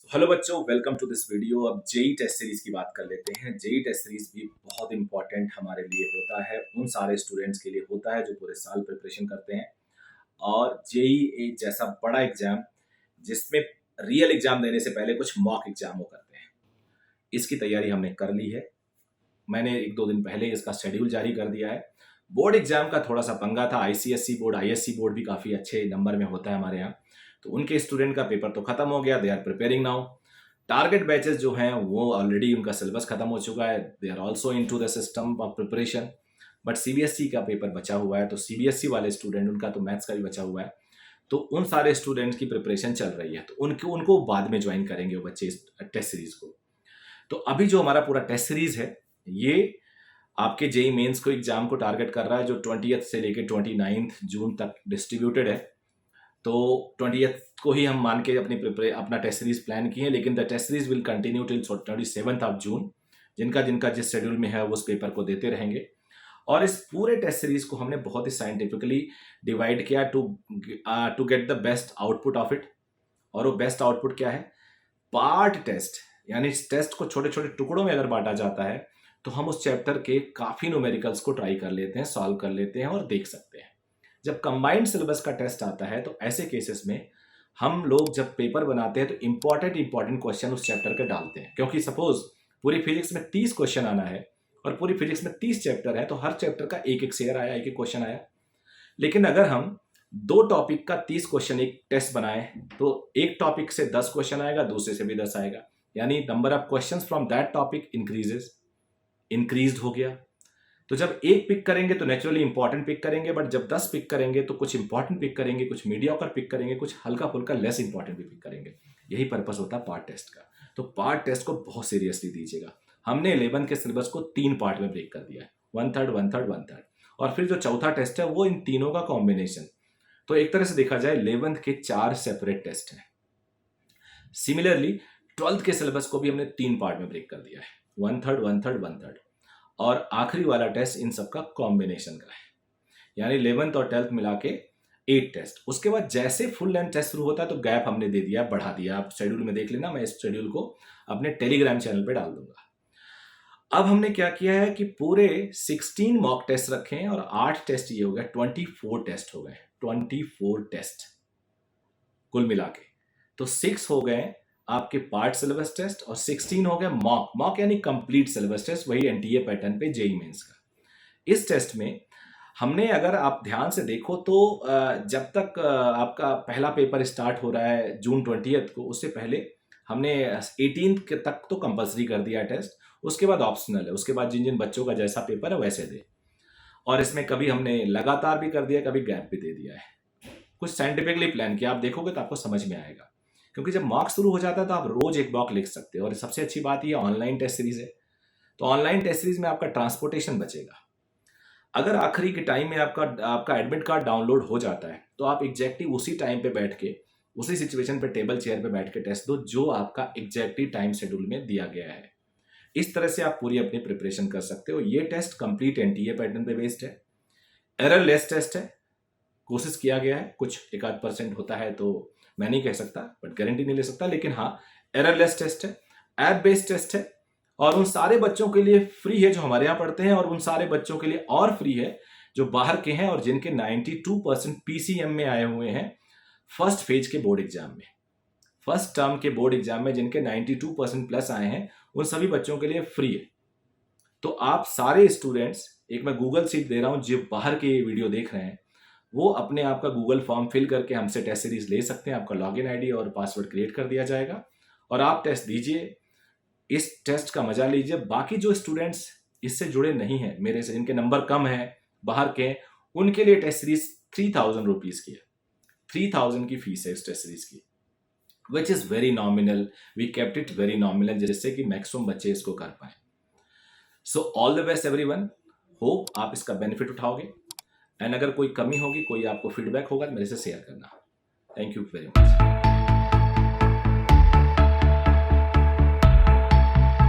Hello बच्चों, welcome to this video. अब JEE test series की बात कर लेते हैं। जेई टेस्ट सीरीज भी बहुत इंपॉर्टेंट हमारे लिए होता है, उन सारे स्टूडेंट्स के लिए होता है जो पूरे साल प्रिपरेशन करते हैं। और जेई एक जैसा बड़ा एग्जाम जिसमें रियल एग्जाम देने से पहले कुछ मॉक एग्जाम हो करते हैं, इसकी तैयारी हमने कर ली है। मैंने एक दो दिन पहले इसका शेड्यूल जारी कर दिया है। बोर्ड एग्जाम का थोड़ा सा पंगा था। आईसीएसई बोर्ड, आईएससी बोर्ड भी काफ़ी अच्छे नंबर में होता है हमारे यहाँ, तो उनके स्टूडेंट का पेपर तो खत्म हो गया। They are preparing now. Target batches जो हैं वो ऑलरेडी उनका सिलेबस खत्म हो चुका है। They are also into the system of preparation. But CBSE का पेपर बचा हुआ है, तो सीबीएसई वाले स्टूडेंट, उनका तो मैथ्स का भी बचा हुआ है, तो उन सारे स्टूडेंट्स की प्रिपरेशन चल रही है। तो उनको उनको बाद में ज्वाइन करेंगे वो बच्चे इस टेस्ट सीरीज को। तो अभी जो हमारा पूरा टेस्ट सीरीज है ये आपके जेई मेंस को एग्जाम को टारगेट कर रहा है, जो 20th से लेके 29th जून तक डिस्ट्रीब्यूटेड है। तो 20th को ही हम मान के अपना टेस्ट सीरीज प्लान किए, लेकिन the test series will continue till 27th of June. जिनका जिनका जिस शेड्यूल में है वो उस पेपर को देते रहेंगे। और इस पूरे टेस्ट सीरीज को हमने बहुत ही साइंटिफिकली डिवाइड किया to get the best output of it. और वो बेस्ट आउटपुट क्या है? Part test. यानी इस टेस्ट को छोटे छोटे टुकड़ों में अगर बांटा जाता है तो हम उस चैप्टर के काफ़ी न्यूमेरिकल्स को ट्राई कर लेते हैं, सॉल्व कर लेते हैं और देख सकते हैं। जब कंबाइंड सिलेबस का टेस्ट आता है तो ऐसे केसेस में हम लोग जब पेपर बनाते हैं तो इंपॉर्टेंट क्वेश्चन उस चैप्टर के डालते हैं, क्योंकि सपोज पूरी फिजिक्स में 30 क्वेश्चन आना है और पूरी फिजिक्स में 30 चैप्टर है, तो हर चैप्टर का एक एक शेयर आया, एक एक क्वेश्चन आया। लेकिन अगर हम दो टॉपिक का 30 क्वेश्चन एक टेस्ट बनाए तो एक टॉपिक से 10 क्वेश्चन आएगा, दूसरे से भी 10 आएगा, यानी number of questions from that topic increased हो गया। तो जब एक पिक करेंगे तो नेचुरली इंपॉर्टेंट पिक करेंगे, बट जब 10 पिक करेंगे तो कुछ इंपॉर्टेंट पिक करेंगे, कुछ मीडियोकर पिक करेंगे, कुछ हल्का फुल्का लेस इंपॉर्टेंट भी पिक करेंगे। यही पर्पस होता है पार्ट टेस्ट का। तो पार्ट टेस्ट को बहुत सीरियसली दीजिएगा। हमने 11 के सिलेबस को 3 पार्ट में ब्रेक कर दिया है, 1/3 1/3 1/3। और फिर जो चौथा टेस्ट है वो इन तीनों का कॉम्बिनेशन। तो एक तरह से देखा जाए 11th के 4 सेपरेट टेस्ट हैं। सिमिलरली 12th के सिलेबस को भी हमने 3 पार्ट में ब्रेक कर दिया है, 1/3 1/3 1/3। और आखिरी वाला टेस्ट इन सबका कॉम्बिनेशन का है, यानी 11th और 12th मिला के 8 टेस्ट। उसके बाद जैसे फुल लेंथ टेस्ट शुरू होता है तो गैप हमने दे दिया, बढ़ा दिया। आप शेड्यूल में देख लेना, मैं इस शेड्यूल को अपने टेलीग्राम चैनल पे डाल दूंगा। अब हमने क्या किया है कि पूरे 16 मॉक टेस्ट रखे हैं और 8 टेस्ट ये हो गए, 24 टेस्ट हो गए, 24 टेस्ट कुल मिला के। तो 6 हो गए आपके पार्ट सिलेबस टेस्ट और 16 हो गए मॉक यानी कंप्लीट सिलेबस टेस्ट, वही एनटीए पैटर्न पे जेई मेंस का। इस टेस्ट में हमने, अगर आप ध्यान से देखो तो जब तक आपका पहला पेपर स्टार्ट हो रहा है जून 20th को, उससे पहले हमने 18th तक तो कंपलसरी कर दिया टेस्ट। उसके बाद ऑप्शनल है, उसके बाद जिन जिन बच्चों का जैसा पेपर है वैसे दे। और इसमें कभी हमने लगातार भी कर दिया, कभी गैप भी दे दिया है। कुछ साइंटिफिकली प्लान किया, आप देखोगे तो आपको समझ में आएगा। क्योंकि जब मॉक शुरू हो जाता है तो आप रोज एक मॉक लिख सकते हो। और सबसे अच्छी बात ये ऑनलाइन टेस्ट सीरीज है, तो ऑनलाइन टेस्ट सीरीज में आपका ट्रांसपोर्टेशन बचेगा। अगर आखिरी के टाइम में आपका एडमिट कार्ड डाउनलोड हो जाता है तो आप एग्जैक्टली उसी टाइम पे बैठ के, उसी सिचुएशन पे टेबल चेयर पे बैठ के टेस्ट दो जो आपका एग्जैक्टली टाइम शेड्यूल में दिया गया है। इस तरह से आप पूरी अपनी प्रिपरेशन कर सकते हो। ये टेस्ट कंप्लीट एनटीए पैटर्न पे बेस्ड है, एरर लेस टेस्ट है, कोशिश किया गया है। कुछ 1-8% होता है तो मैं नहीं कह सकता, बट गारंटी नहीं ले सकता, लेकिन हाँ एररलेस टेस्ट है, ऐप बेस्ड टेस्ट है। और उन सारे बच्चों के लिए फ्री है जो हमारे यहाँ पढ़ते हैं, और उन सारे बच्चों के लिए और फ्री है जो बाहर के हैं और जिनके 92% पीसीएम में आए हुए हैं फर्स्ट फेज के बोर्ड एग्जाम में, फर्स्ट टर्म के बोर्ड एग्जाम में जिनके 92% प्लस आए हैं, उन सभी बच्चों के लिए फ्री है। तो आप सारे स्टूडेंट्स, एक मैं गूगल सीट दे रहा हूँ, जो बाहर के वीडियो देख रहे हैं वो अपने आप का गूगल फॉर्म फिल करके हमसे टेस्ट सीरीज ले सकते हैं। आपका लॉगिन आईडी और पासवर्ड क्रिएट कर दिया जाएगा और आप टेस्ट दीजिए, इस टेस्ट का मजा लीजिए। बाकी जो स्टूडेंट्स इससे जुड़े नहीं हैं मेरे से, जिनके नंबर कम है, बाहर के हैं, उनके लिए टेस्ट सीरीज 3000 रुपीज की है। 3000 की फीस है इस टेस्ट सीरीज की, which is very nominal. We kept it very nominal, जिससे कि मैक्सिमम बच्चे इसको कर पाए। So all the best everyone, hope आप इसका बेनिफिट उठाओगे। एंड अगर कोई कमी होगी, कोई आपको फीडबैक होगा तो मेरे से शेयर करना। Thank you very much.